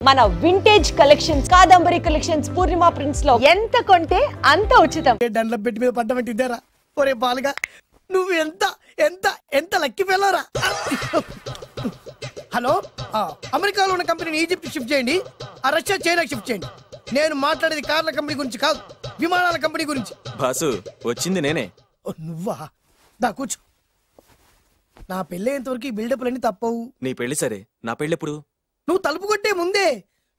మన vintage collections, Kadambari collections, పూర్ణిమ prints లో ఎంత కొంటే అంత ఉచితం. డండ్ల పెట్టి మీద పడ్డమంటే ఇద్దరా ఒరే బాలుగా, నువ్వు ఎంత ఎంత ఎంత లక్కీ ఫెలోరా. హలో, అమెరికాలో ఉన్న కంపెనీని ఈజిప్ట్ షిఫ్ట్ చేయండి, రష్యా చైనాకి షిఫ్ట్ చేయండి. నేను మాట్లాడేది కార్ల కంపెనీ గురించి కాదు, విమానాల కంపెనీ గురించి. బాసు వచ్చింది నేనే. నువ్వా? దా కూర్చో. నా పెళ్ళేంతవరకు ఈ బిల్డప్లన్నీ తప్పవు. నీ పెళ్లి సరే, నా పెళ్లి ఎప్పుడు? నువ్వు తలుపు కొట్టే ముందే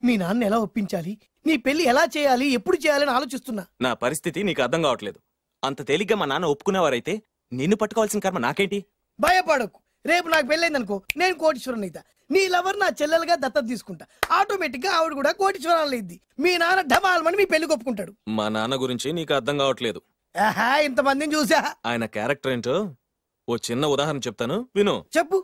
మీ నాన్న ఎలా ఒప్పించాలి, నీ పెళ్లి ఎలా చేయాలి, ఎప్పుడు చేయాలని ఆలోచిస్తున్నా. నా పరిస్థితి నీకు అర్థం కావట్లేదు. అంత తేలిగ్గా మా నాన్న ఒప్పుకునేవారైతే నిన్ను పట్టుకోవాల్సిన కర్మ నాకేంటి? భయపడకు, రేపు నాకు పెళ్ళైందనుకో నేను కోటీశ్వరం అయితా. నీ లవర్ నా చెల్లెలుగా దత్తత తీసుకుంటా. ఆటోమేటిక్ గా ఆవిడ కూడా కోటీశ్వరాలు అయింది. మీ నాన్న ఢమాల్మని మీ పెళ్లి ఒప్పుకుంటాడు. మా నాన్న గురించి నీకు అర్థం కావట్లేదు. ఆహా, ఇంతమందిని చూసా. ఆయన క్యారెక్టర్ ఏంటో ఓ చిన్న ఉదాహరణ చెప్తాను, విను. చెప్పు.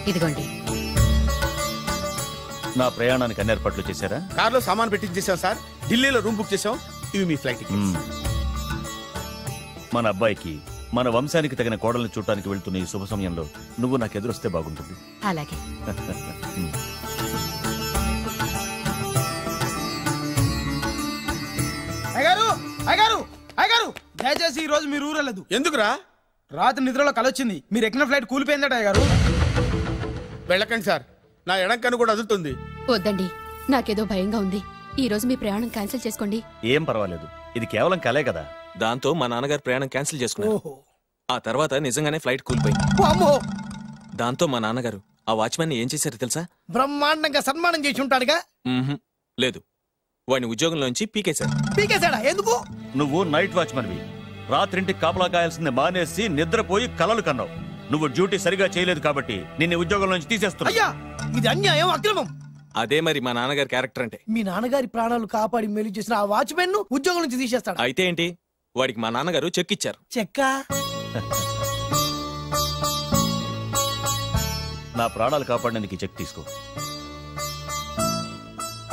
ఇదిగోండి. నా ప్రయాణానికి అన్ని ఏర్పాట్లు చేశారా? కార్లో సామాన్ పెట్టించేసాం సార్, ఢిల్లీలో రూమ్ బుక్ చేసాం. ఇవి మీ ఫ్లైట్ టికెట్స్. మన అబ్బాయికి మన వంశానికి తగిన కోడల్ని చూడటానికి వెళ్తున్న ఈ శుభ సమయంలో నువ్వు నాకు ఎదురొస్తే బాగుంటుంది. అలాగే. దయచేసి ఈ రోజు మీరు ఊరెళ్ళదు. ఎందుకురా? రాత్రి నిద్రలో కలొచ్చింది, మీరు ఎక్కిన ఫ్లైట్ కూలిపోయిందట అయ్యగారు. వెళ్ళకండి సార్, నా ఎడం కన్ను కూడా అదులుతుంది. వద్దండి, నాకేదో భయంగా ఉంది. ఈ రోజు మీ ప్రయాణం క్యాన్సిల్ చేసుకోండి. ఏం పర్వాలేదు, ఇది కేవలం కలే కదా. దాంతో మా నాన్నగారు ప్రయాణం క్యాన్సిల్ చేసుకున్నారు. ఆ తర్వాత నిజంగానే ఫ్లైట్ కూలిపోయింది. దాంతో మా నాన్నగారు ఆ వాచ్మెన్ ఏం చేశారు తెలుసా? బ్రహ్మాండంగా సన్మానం చేసి ఉంటాడుగా. లేదు, వాడిని ఉద్యోగంలోంచి పీకేశారు. పీకేశాడా? ఎందుకు? నువ్వు నైట్ వాచ్మన్వి, రాత్రింటికి కాపలా కాయాల్సింది మానేసి నిద్రపోయి కలలు కన్నావు. నువ్వు డ్యూటీ సరిగా చేయలేదు కాబట్టి నిన్ను ఉద్యోగం నుంచి తీసేస్తున్నా. అయ్యా, ఇది అన్యాయం, అక్రమం. అదే మరి మా నాన్నగారి క్యారెక్టర్ అంటే. మీ నాన్నగారి ప్రాణాలు కాపాడి మేలు చేసిన ఆ వాచ్మెన్ ను ఉద్యోగం నుంచి తీసేస్తాడు. అయితే ఏంటి, వాడికి మా నాన్నగారు చెక్ ఇచ్చారు. చెక్క? నా ప్రాణాలు కాపాడడానికి చెక్ తీసుకో.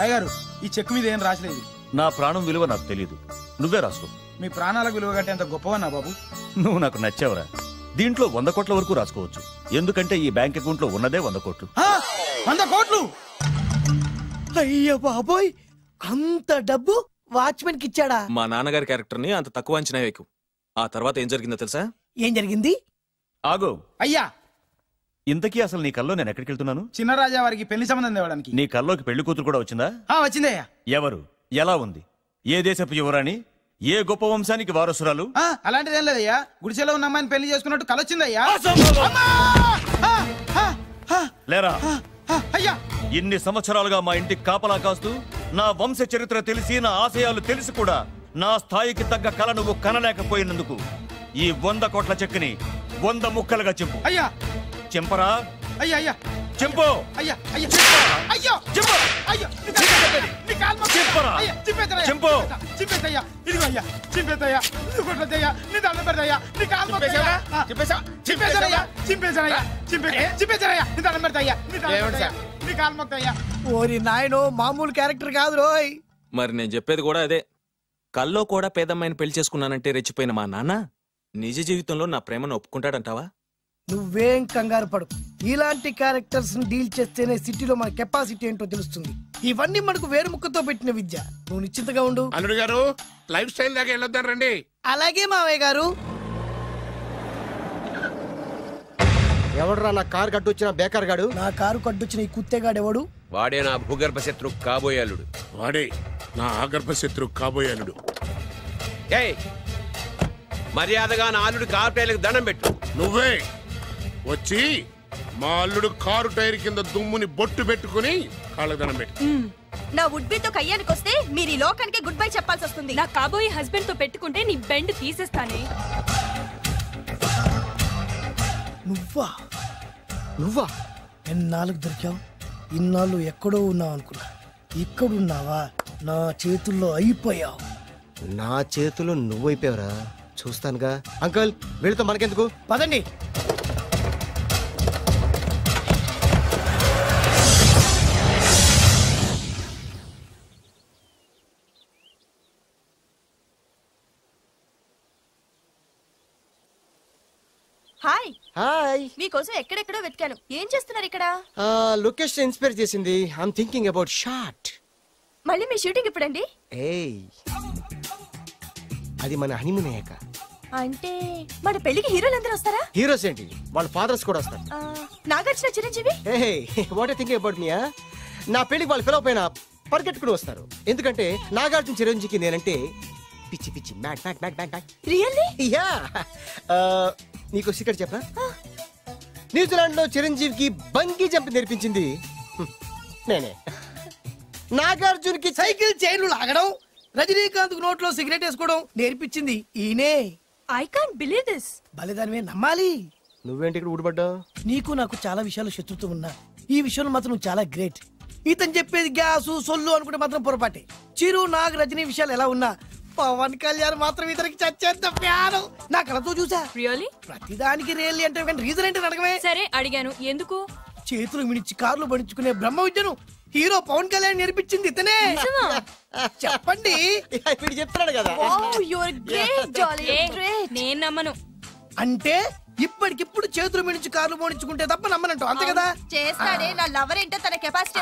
అయ్యగారు, ఈ చెక్ మీద ఏం రాసలేదు. నా ప్రాణం విలువ నాకు తెలియదు, నువ్వే రాసుకో. మీ ప్రాణాలకు విలువ కట్టేంత గొప్పవన్నా బాబు. నువ్వు నాకు నచ్చావురా. దీంట్లో 100 కోట్ల వరకు రాసుకోవచ్చు, ఎందుకంటే ఈ బ్యాంక్ అకౌంట్ లో ఉన్నదే 100 కోట్లు. 100 కోట్లు? అయ్యో బాబోయ్, అంత డబ్బు వాచ్మెన్ కి ఇచ్చాడా? మా నాన్నగారి క్యారెక్టర్ ని అంత తక్కువ అంచనా వేయకు. ఆ తర్వాత ఏం జరిగిందో తెలుసా? ఏం జరిగింది? ఆగో. అయ్యా, ఇంతకీ అసలు నీ కల్లో నేను ఎక్కడికి వెళ్తున్నాను? చిన్నరాజా వారికి పెళ్లి సంబంధం తేవడానికి. నీ కల్లోకి పెళ్లి కూతురు కూడా వచ్చిందా? వచ్చిందయ్యా. ఎవరు? ఎలా ఉంది? ఏ దేశపు యువరాణి? ఏ గొప్ప వంశానికి వారసురాలు? అలాంటిదేం లేదయ్యా, గుడిసెలో ఉన్న అమ్మాయిని పెళ్లి చేసుకున్నట్టు కలొచ్చిందయ్యా. లేరా? అయ్యా, ఇన్ని సంవత్సరాలుగా మా ఇంటికి కాపలా కాస్తూ నా వంశ చరిత్ర తెలిసి నా ఆశయాలు తెలిసి కూడా నా స్థాయికి తగ్గ కళ నువ్వు కనలేకపోయినందుకు ఈ 100 కోట్ల చెక్కుని 100 ముక్కలుగా చింపు. అయ్యా. చింపరా? అయ్యా అయ్యా చింపు. అయ్యా అయ్యా అయ్యో చింపు. అయ్యో చింపరా? చింపు. చింపేతయ్యా, ఇదిగో అయ్యా, చింపేతయ్యా, కొట్టదయ్యా, నీ దండం పెడతయ్యా, నీ కాలు మొక్కుతయ్యా. చింపేశానయ్యా, చింపేశానయ్యా, చింపేశానయ్యా, నీ దండం పెడతయ్యా, నీ దండం పెడతయ్యా, నీ కాలు మొక్కుతయ్యా. ఓరి నాయనో, మామూలు క్యారెక్టర్ కాదు రోయ్. మరి నేను చెప్పేది కూడా అదే. కల్లో కూడా పేదమ్మాయిని పెళ్లి చేసుకున్నానంటే రెచ్చిపోయిన మా నాన్న నిజ జీవితంలో నా ప్రేమను ఒప్పుకుంటాడంటావా? నువ్వేం కంగారు పడు, ఇలాంటి క్యారెక్టర్స్ డీల్ చేస్తేనే సిటీలో మన కెపాసిటీ ఏంటో తెలుస్తుంది. ఇవన్నీ మనకు వేరు ముక్కతో పెట్టిన విద్య. నువ్వు నిశ్చింతగా ఉండు. అల్లుడు గారు, లైఫ్ స్టైల్ దాకా వెళ్ళొద్దాం రండి. అలాగే మావయ్య గారు. ఎవడరా నా కారు కట్టొచ్చిన బేకార్ గాడు? నా కారు కట్టొచ్చిన ఈ కుత్తేగాడు ఎవడు? వాడే నా భూగర్భ శత్రు కాబోయేలుడు. వాడే నా ఆగర్భ శత్రు కాబోయేలుడు. ఏయ్, మర్యాదగా నా అల్లుడు కారు టైర్లకు దండం పెట్టు. నువ్వే వచ్చి మా అల్లుడు కారు టైర్ కింద దుమ్ముని బొట్టు పెట్టుకుని కాళ్ళకు దండం పెట్టు. నా వుడ్బీతో కయ్యానికి వస్తే మీరు ఈ లోకానికి గుడ్ బై చెప్పాల్సి వస్తుంది. నా కాబోయే హస్బెండ్ తో పెట్టుకుంటే నీ బెండ్ తీసేస్తానే. నువ్వా? నువ్వా? ఎన్నాళ్ళకు దొరికావు? ఇన్నాళ్ళు ఎక్కడో ఉన్నావు అనుకున్నా, ఇక్కడున్నావా? నా చేతుల్లో అయిపోయావు. నా చేతుల్లో నువ్వైపోయావురా, చూస్తానుగా. అంకల్, వీళ్ళతో మనకెందుకు, పదండి. Hi hi. మీకోసం ఎక్కడెక్కడో వెతికాను. ఏం చేస్తున్నారు ఇక్కడ? లొకేషన్ ఇన్స్పైర్ చేసింది. I'm thinking about short. మళ్ళీ మీ షూటింగ్ ఎప్పుడండి? ఏయ్, అది మన హనీమూన్ అయ్యాక. అంటే మన పెళ్లికి హీరోలందరూ వస్తారా? హీరోస్ ఏంటి, వాళ్ళ ఫాదర్స్ కూడా వస్తారు. Nagarjuna, Chiranjeevi. What I thinking about me? నా పెళ్లికి వాళ్ళు పిలవ పైన పరిగెట్టుకుని వస్తారు. ఎందుకంటే నాగార్జున చిరంజీవికి నేనంటే పిచ్చి పిచ్చి మ్యాట్ మ్యాట్ మ్యాట్ మ్యాట్ మ్యాట్. రియల్లీ? యా. నీకు సీక్రెట్ చెప్పనా? న్యూజిలాండ్ లో చిరంజీవికి బంగీ జంప్ నేర్పించింది నేనే. నాగార్జున్ కి సైకిల్ చైన్లు లాగడం, రజనీకాంత్ నోట్లో సిగరెట్ వేసుకోవడం నేర్పించింది ఈయనే. I can't believe this. బలిదానమే నమ్మాలి. నువ్వేంటి ఇక్కడ ఊడిపడ్డావు? నీకు నాకు చాలా విషయాలు శత్రుత్వం ఉన్నా ఈ విషయంలో మాత్రం నువ్వు చాలా గ్రేట్. ఇతను చెప్పేది గ్యాసు సొల్లు అనుకుంటే మాత్రం పొరపాటే. చిరు, నాగ్, రజనీ విషయాలు ఎలా ఉన్నా పవన్ కళ్యాణ్ మాత్రం ఇతనికి చచ్చేంత ప్యాను. నా కళతో చూసా. రియల్లీ? ప్రతిదానికి రియల్లీ అంటే రీజన్ ఏంటి అడగమే. సరే అడిగాను, ఎందుకు? చేతులు మిడిచి కార్లు పడించుకునే బ్రహ్మ విద్యను హీరో పవన్ కళ్యాణ్ నేర్పించింది ఇతనే. చెప్పండి. ఇప్పుడు చెప్తున్నాడు కదా. నేను నమ్మను. అంటే ఇప్పటికిప్పుడు చేతులు మిడిచి కార్లు పోనించుకుంటే తప్ప నమ్మనంటావు, అంతే కదా? చేస్తాడే. నా లవర్ ఏంటో తన కెపాసిటీ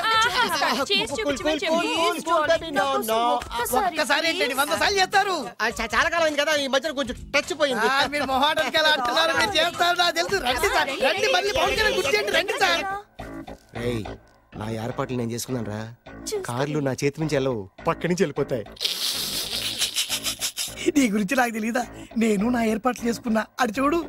ఒక్కసారి ఏంటండి 100 సార్లు చేస్తారు. చాలా కాలం అయింది కదా, ఈ మధ్యన కొంచెం టచ్ పోయింది. మీరు మొహాటానికి ఎలా అంటున్నారు? మీరు చేస్తారు, నాకు తెలుసు. రండి సార్, రండి. మళ్ళీ పవన్ కళ్యాణ్ గుర్తేయండి. రండి సార్. నా ఏర్పాట్లు నేను చేసుకున్నాను రా. కార్లు నా చేతి నుంచి వెళ్ళవు, పక్క నుంచి వెళ్ళిపోతాయి. నీ గురించి నాకు తెలీదా? నేను నా ఏర్పాట్లు చేసుకున్నా. అడి చూడు.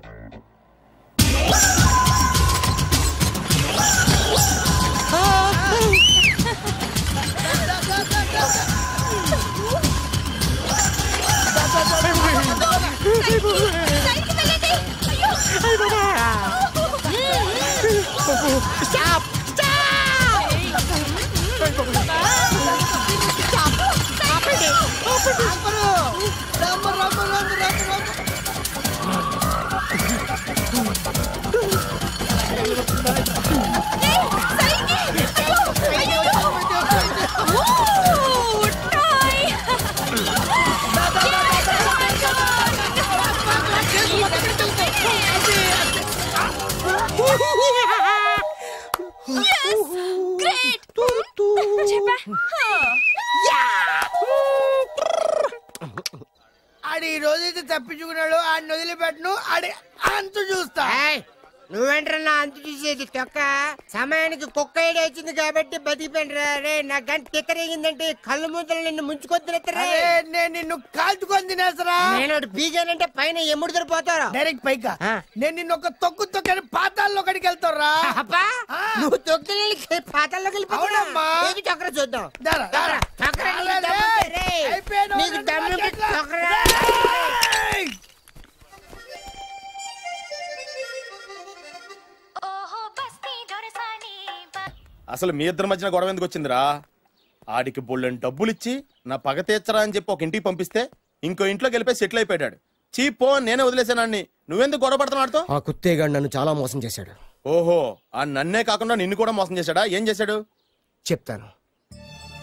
ఆడి ఈ రోజైతే తప్పించుకున్నాడు. ఆడిని వదిలిపెట్టను. ఆడి అంతు చూస్తా. నువ్వేంట్రా అంతు చూసేది తొక్క? సమయానికి కుక్క ఏడు వచ్చింది కాబట్టి బతికిపోయినరా రే. నా గంట తిక్కరేగిందంటే కళ్ళు ముద్దలు నిన్ను ముంచుకొద్దురా. నేను నిన్ను కాల్చుకొని తినేసరా. నేను బీగానంటే పైన ఎముడు దొరిపోతారా? డైరెక్ట్ పైకా. నేను నిన్ను ఒక తొక్కు తొక్కని పాతాల్లో కడికి వెళ్తారా. నువ్వు తొక్కి పాతాల్లోకి వెళ్ళిపోతావమ్మా. చక్ర చూద్దాం. నీకు దమ్ము చక్ర. అసలు మీ ఇద్దరి మధ్యన గొడవ ఎందుకు వచ్చిందిరా? ఆడికి బొళ్ళని డబ్బులు ఇచ్చి నా పగ తీర్చరా అని చెప్పి ఒక ఇంటికి పంపిస్తే ఇంకో ఇంట్లోకి వెళ్ళిపోయి సెటిల్ అయిపోయాడు. చీపో నేనే వదిలేసానాన్ని. నువ్వెందుకు గొడవ పడుతున్నాడుతో? ఆ కుత్తేగాడు నన్ను చాలా మోసం చేశాడు. ఓహో, ఆ నన్నే కాకుండా నిన్ను కూడా మోసం చేశాడా? ఏం చేశాడు చెప్తాను.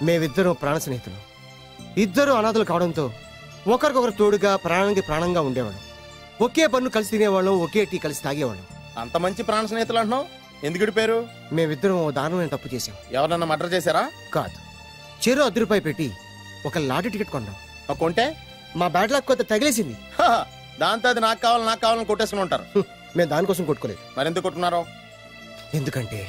మేమిద్దరం ప్రాణ స్నేహితులు. ఇద్దరు అనాథలు కావడంతో ఒకరికొకరు తోడుగా ప్రాణానికి ప్రాణంగా ఉండేవాళ్ళం. ఒకే పన్ను కలిసి తినేవాళ్ళం, ఒకే టీ కలిసి తాగేవాళ్ళం. అంత మంచి ప్రాణ స్నేహితులు అంటున్నావు, ఎందుకు పేరు? మేమిద్దరం దారుణమైన తప్పు చేసాం. ఎవరన్నా మర్డర్ చేశారా? కాదు, చెరో 10 రూపాయలు పెట్టి ఒక లాటరీ టికెట్ కొన్నాం. కొంటే మా బ్యాడ్ లక్ కొంత తగిలేసింది. దాంతో అది నాకు కావాలని కొట్టేసుకుని ఉంటారు. మేము దానికోసం కొట్టుకోలేదు. మరెందుకు కొట్టుకున్నారో? ఎందుకంటే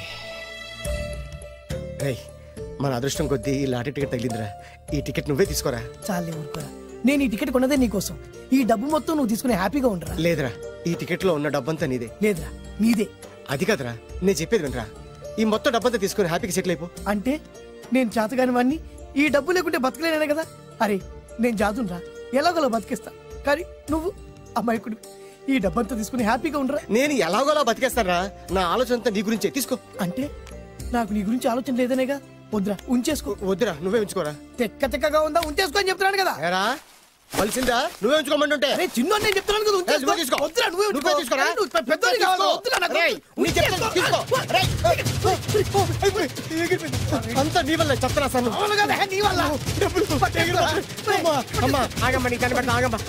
మన అదృష్టం కొద్దీ ఈ లాటరీ టికెట్ తగిలిందిరా. ఈ టికెట్ నువ్వే తీసుకోరా. చాలే ఊరుకోరా. నేను ఈ టికెట్ కొన్నదే నీకోసం. ఈ డబ్బు మొత్తం నువ్వు తీసుకుని హ్యాపీగా ఉండరా. లేదురా, ఈ టికెట్ లో ఉన్న డబ్బంతా నీదే. లేదురా, నీదే. అది కాదురా, నేను చెప్పేది వినరా. ఈ మొత్తం డబ్బంతా తీసుకుని హ్యాపీగా సెటిల్ అయిపో. అంటే నేను చేతగాని వాడిని, ఈ డబ్బు లేకుంటే బతకలేనే కదా. అరే నేను జాదునరా, ఎలాగోలా బతికేస్తా. కానీ నువ్వు అమాయకుడు. ఈ డబ్బంతా తీసుకుని హ్యాపీగా ఉండరా. నేను ఎలాగోలా బతికేస్తారా. నా ఆలోచన అంతా నీ గురించే. తీసుకో. అంటే నాకు నీ గురించి ఆలోచన లేదనేగా. వద్దురా, ఉంచేసుకో. వద్దురా, నువ్వే ఉంచుకోరా. తెక్కగా ఉందా, ఉంచేసుకో అని చెప్తున్నాను కదా. కలిసిందా? నువ్వే ఉంచుకోమంటుంటే చిన్న నేను చెప్తున్నాను కదా. తీసుకో. వద్దురా, నువ్వే తీసుకోరా. పెద్దోని కావాలి. వద్దురా నాకు. అంతా నీ వల్ల చెప్తారా సార్. అవును కదా, నీ వల్ల. అమ్మా ఆగమ్మా, నీ కనబడతా. ఆగమ్మా.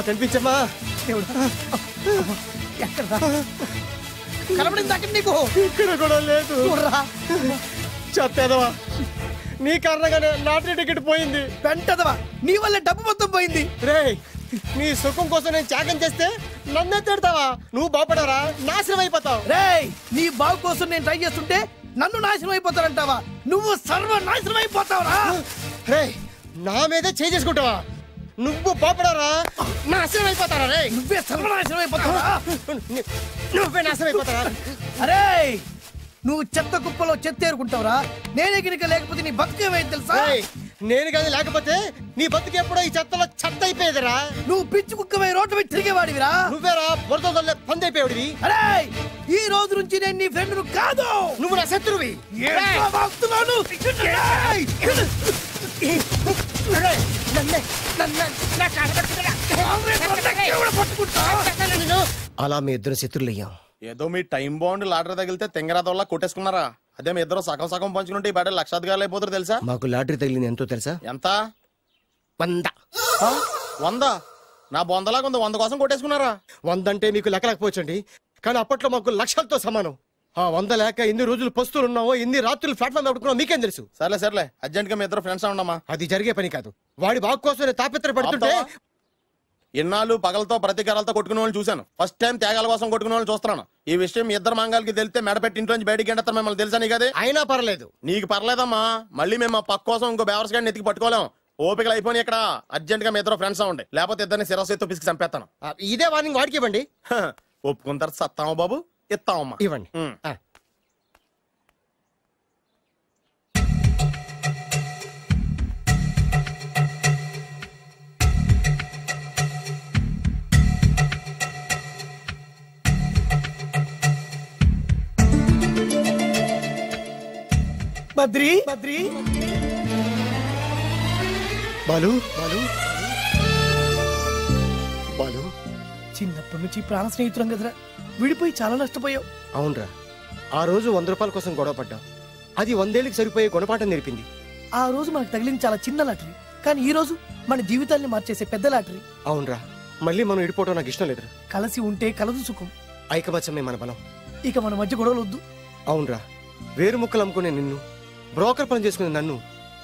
కనిపించమ్మా కనబడింది అక్కడ నీకు ఇక్కడ కూడా లేదు చెత్తదవా నీ కారణంగానే లాటరీ టికెట్ పోయింది వెంటదవా నీ వల్ల డబ్బు మొత్తం పోయింది రే నీ సుఖం కోసం నేను త్యాగం చేస్తే నన్నే తిడతావా నువ్వు బాగుపడరా నాశనం అయిపోతావు రే నీ బాగు కోసం నేను ట్రై చేస్తుంటే నన్ను నాశనం అయిపోతానంటావా నువ్వు సర్వ నాశనం అయిపోతావురా రే నా మీదే చేసుకుంటావా నువ్వు బాగుపడరా నాశనం అయిపోతారా రే నువ్వే సర్వనాశనం అయిపోతావా నువ్వే నాశనం అయిపోతారా అరే నువ్వు చెత్త కుప్పలో చెత్త ఏరుకుంటావురా నేనే గినక లేకపోతే నీ బతుకేమైంది తెలుసా నేను కానీ లేకపోతే నీ బతుకు ఎప్పుడో ఈ చెత్తలో చెత్త అయిపోయేదిరా నువ్వు పిచ్చి కుక్కవై రోడ్డు మీద తిరిగేవాడివిరా నువ్వేరా బురదలే పంది అయిపోయాడివి అరే ఈ రోజు నుంచి నేను నీ ఫ్రెండ్ కాదు నువ్వు నా శత్రువి అలా మీ ఇద్దరు శత్రులయ్యాం ఏదో మీ టైం బాండ్ లాటరీ తగిలితే తెంగరాదోళ్ళ కొట్టేసుకున్నారా అదే మీ ఇద్దరు సగం సగం పంచుకుంటే ఈ బయట లక్షాధికారులు అయిపోతారు తెలుసా మాకు లాటరీ తగిలింది ఎంతో తెలుసా ఎంత 100 100 నా బొందలాగా ఉంది 100 కోసం కొట్టేసుకున్నారా 100 అంటే మీకు లెక్కలేకపోవచ్చండి కానీ అప్పట్లో మాకు లక్షలతో సమానం ఆ 100 లేక ఎన్ని రోజులు పస్తులు ఉన్నావో ఎన్ని రాత్రులు ప్లాట్ఫామ్ పెట్టుకున్నావు మీకేం తెలుసు సర్లే అర్జెంట్ గా మీ ఇద్దరు ఫ్రెండ్స్ ఉండమ్మా అది జరిగే పని కాదు వాడి బాగు కోసం తాపిత్ర పడుతుంటే ఇన్నాళ్ళు పగలతో ప్రతీకారాలతో కొట్టుకునే వాళ్ళు చూశాను ఫస్ట్ టైం త్యాగాల కోసం కొట్టుకునే వాళ్ళు చూస్తున్నాను ఈ విషయం మీ ఇద్దరు మంగాలకి తెలిస్తే మెడపెట్టి ఇంట్లో నుంచి బయటికి ఎండతారు మిమ్మల్ని తెలుసా నీకు అదే అయినా పర్లేదు నీకు పర్లేదమ్మా మళ్ళీ మేము మా పక్క కోసం ఇంకో బేవర్స్ గాడిని ఎత్తికి పట్టుకోలేం ఓపికలు అయిపోయి ఇక్కడ అర్జెంట్ గా మీ ఇద్దరు ఫ్రెండ్స్ ఉండే లేకపోతే ఇద్దరిని శిరస్సుతో పిసికి చంపేస్తాను ఇదే వార్నింగ్ వాడికి ఇవ్వండి ఒప్పుకుంటారు సత్తామా బాబు ఇస్తామమ్మా ఇవ్వండి బద్రి బాలు చిన్నప్పటి నుంచి ప్రాణ స్నేహితులం కదరా విడిపోయి చాలా నష్టపోయావు అవునరా ఆ రోజు 100 రూపాయల కోసం గొడవ పడ్డాం అది 100 ఏళ్ళకి సరిపోయే గుణపాఠం నేర్పింది ఆ రోజు మనకు తగిలింది చాలా చిన్న లాటరీ కానీ ఈ రోజు మన జీవితాల్ని మార్చేసే పెద్ద లాటరీ అవునరా మళ్ళీ మనం విడిపోవడం నాకు ఇష్టం లేదురా కలిసి ఉంటే కలదు సుఖం ఐకమత్యమే మన బలం ఇక మన మధ్య గొడవలు వద్దు అవునరా వేరు ముక్కలు అమ్ముకునే నిన్ను బ్రోకర్ పని చేసుకునే నన్ను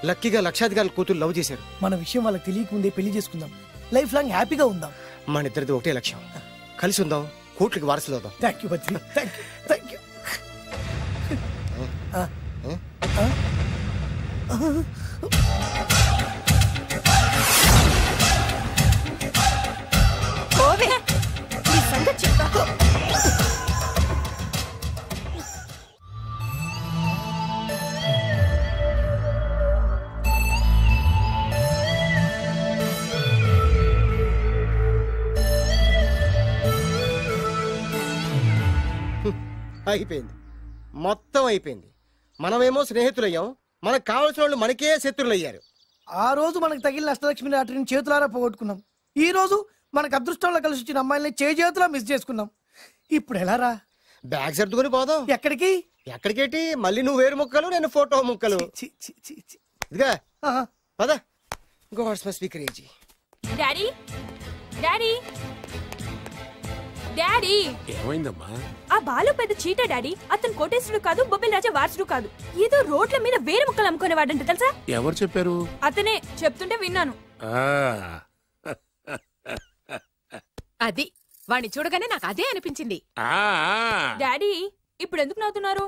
లక్కీగా లక్షాధికారుల కూతురు లవ్ చేశారు మన విషయం వాళ్ళకి తెలియకముందే పెళ్లి చేసుకుందాం లైఫ్ లాంగ్ హ్యాపీగా ఉందాం మన ఇద్దరిది ఒకటే లక్ష్యం కలిసి ఉందాం కోట్లకి వారసులు అవుదాం thank you Badri thank you అయిపోయింది మొత్తం అయిపోయింది మనమేమో స్నేహితులయ్యాం మనకు కావాల్సిన వాళ్ళు మనకే శత్రులయ్యారు ఆ రోజు మనకు తగిలిన అష్టలక్ష్మి లాటరీని చేతులారా పోగొట్టుకున్నాం ఈ రోజు మనకు అదృష్టంలో కలిసి వచ్చిన అమ్మాయిని చేతులా మిస్ చేసుకున్నాం ఇప్పుడు ఎలా రా బ్యాగ్ సర్దుకొని పోదాం ఎక్కడికి ఎక్కడికేటి మళ్ళీ నువ్వు వేరు ముక్కలు నేను ఫోటో ముక్కలు ఇదిగా పద God's must be crazy daddy daddy daddy ఏమైందమ్మా ఆ బాలు పెద్ద చీట డాడీ అతను కోటేశ్వరుడు కాదు బొబ్బిల్ రాజా వారసుడు కాదు ఏదో రోడ్ల మీద వేరే ముక్కలు అమ్ముకునేవాడంట తెలుసా ఎవరు చెప్పారు అతనే చెప్తుంటే విన్నాను అది వాణ్ణి చూడగానే నాకు అదే అనిపించింది డాడీ ఇప్పుడు ఎందుకు నవ్వుతున్నారు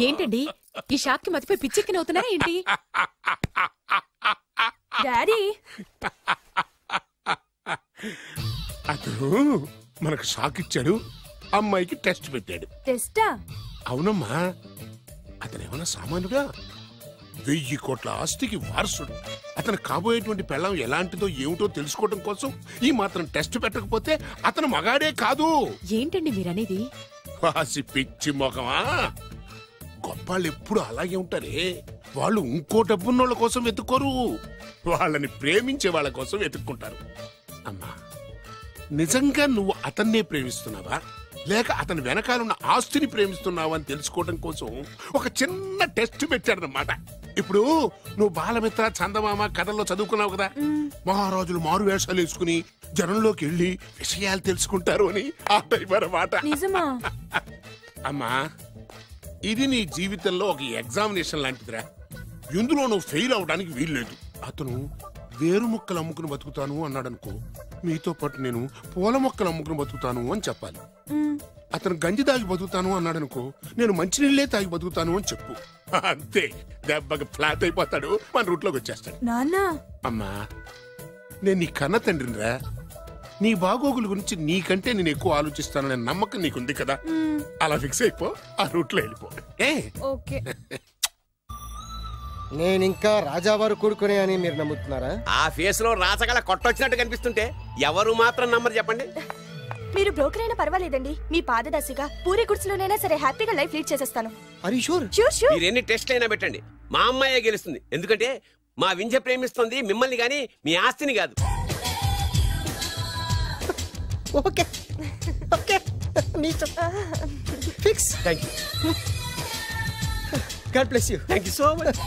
ఏంటండి ఈ షాక్ కి మతిపోయి పిచ్చెక్కి నవ్వుతున్నారా ఏంటి డాడీ అతను మనకు షాక్ ఇచ్చాడు అమ్మాయికి టెస్ట్ పెట్టాడు టెస్టా అవునమ్మా అతనేమన్నా సామాన్యుడా 1000 కోట్ల ఆస్తికి వారసుడు అతను కాబోయేటువంటి పెళ్ళం ఎలాంటిదో ఏమిటో తెలుసుకోవడం కోసం ఈ మాత్రం టెస్ట్ పెట్టకపోతే అతను మగాడే కాదు ఏంటండి మీరనేది వాసి పిచ్చి మొఖమా గొప్పాళ్ళు ఎప్పుడు అలాగే ఉంటారే వాళ్ళు ఇంకో డబ్బున్నోళ్ళ కోసం వెతుక్కోరు వాళ్ళని ప్రేమించే వాళ్ళ కోసం వెతుక్కుంటారు అమ్మా నిజంగా నువ్వు అతన్నే ప్రేమిస్తున్నావా లేక అతని వెనకాలన్న ఆస్తిని ప్రేమిస్తున్నావా అని తెలుసుకోవడం కోసం ఒక చిన్న టెస్ట్ పెట్టాడనమాట. ఇప్పుడు నువ్వు బాలమిత్ర, చందమామ కథల్లో చదువుకున్నావు కదా, మహారాజులు మారు వేషాలు వేసుకుని జనంలోకి వెళ్ళి విషయాలు తెలుసుకుంటారు అని ఆ టైప్ అన్నమాట. అమ్మా, ఇది నీ జీవితంలో ఒక ఎగ్జామినేషన్ లాంటిదిరా. ఇందులో నువ్వు ఫెయిల్ అవడానికి వీల్లేదు. అతను వేరు మొక్కలు అమ్ముకుని బతుకుతాను అన్నాడు అనుకో, మీతో పాటు నేను పూల మొక్కలు అమ్ముకుని బతుకుతాను అని చెప్పాలి. అతను గంజి తాగి బతుకుతాను అన్నాడు అనుకో, నేను మంచినీళ్ళే తాగి బతుకుతాను అని చెప్పు. అంతే, దెబ్బకి ఫ్లాట్ అయిపోతాడు, మన రూట్లోకి వచ్చేస్తాడు. అమ్మా, నేను నీ కన్న తండ్రినిరా. నీ బాగోగుల గురించి నీకంటే నేను ఎక్కువ ఆలోచిస్తాననే నమ్మకం నీకుంది కదా, అలా ఫిక్స్ అయిపో, ఆ రూట్లో వెళ్ళిపో. నేను ఇంకా రాజావారు కూడుకునే అని మీరు నమ్ముతున్నారా? ఆ ఫేస్ లో రాచగల కొట్టొచ్చినట్టు కనిపిస్తుంటే ఎవరు మాత్రం నమ్మరు చెప్పండి. మీరు బ్రోకర్ అయినా పర్వాలేదండి, మీ పాదదాసిగా పూరి గుడిసెలోనైనా సరే హ్యాపీగా లైఫ్ లీడ్ చేసేస్తాను. మీరు ఎన్ని టెస్ట్లు అయినా పెట్టండి, మా అమ్మాయే గెలుస్తుంది. ఎందుకంటే మా వింజ ప్రేమిస్తుంది మిమ్మల్ని గాని మీ ఆస్తిని కాదు. Okay okay, fix. Thank you. God bless you. Thank you so much.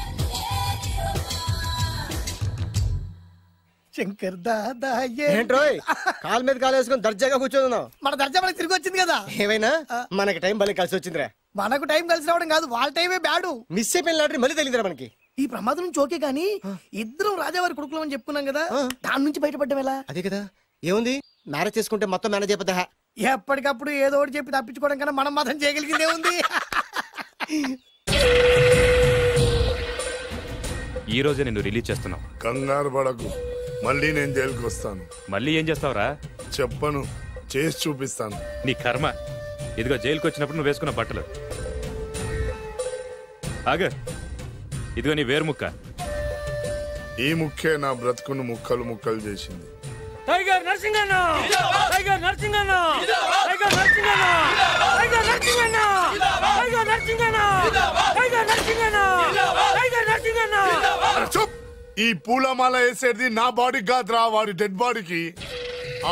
Shankar Dada ఏంట్రోయ్ కాలు మీద కాలు వేసుకొని దర్జాగా కూర్చోదున్నావు? మన దర్జా మనకి తిరిగి వచ్చింది కదా. ఏమైనా మనకి టైం భలే కలిసి వచ్చిందిరా. మనకు టైం కలిసి రావడం కాదు, వాళ్ళ టైమే బ్యాడు. మిస్ అయిపోయిన లాటరీ మళ్ళీ తెలియదురా మనకి. ఈ ప్రమాదం నుంచి ఓకే గానీ ఇద్దరం రాజావారి కొడుకులు అని చెప్పుకున్నాం కదా, దాని నుంచి బయటపడ్డం ఎలా? అదే కదా, ఏముంది మ్యారేజ్ చేసుకుంటే మొత్తం మేనేజ్ అయిపోతా. ఎప్పటికప్పుడు ఏదో ఒకటి చెప్పి తప్పించుకోవడం కన్నా మనం మాత్రం చేయగలిగిందే ఉంది. ఈ రోజే నేను రిలీజ్ చేస్తున్నావు. కంగారు పడకు, మళ్ళీ నేను జైలుకి వస్తాను. మళ్ళీ ఏం చేస్తావురా? చెప్పను, చేసి చూపిస్తాను. నీ కర్మ. ఇదిగో జైలుకి వచ్చినప్పుడు నువ్వు వేసుకున్న బట్టలు. ఆగ, ఇదిగో నీ వేరు ముక్క. ఈ ముక్కే నా బ్రతుకును ముక్కలు ముక్కలు చేసింది. Tiger Narasinganna, tiger Narasinganna, tiger Narasinganna, tiger Narasinganna, tiger Narasinganna, tiger Narasinganna, tiger Narasinganna. చూప్, ఈ పూలమాల వేసేది నా బాడీ కాదురా, వాడి డెడ్ బాడీకి.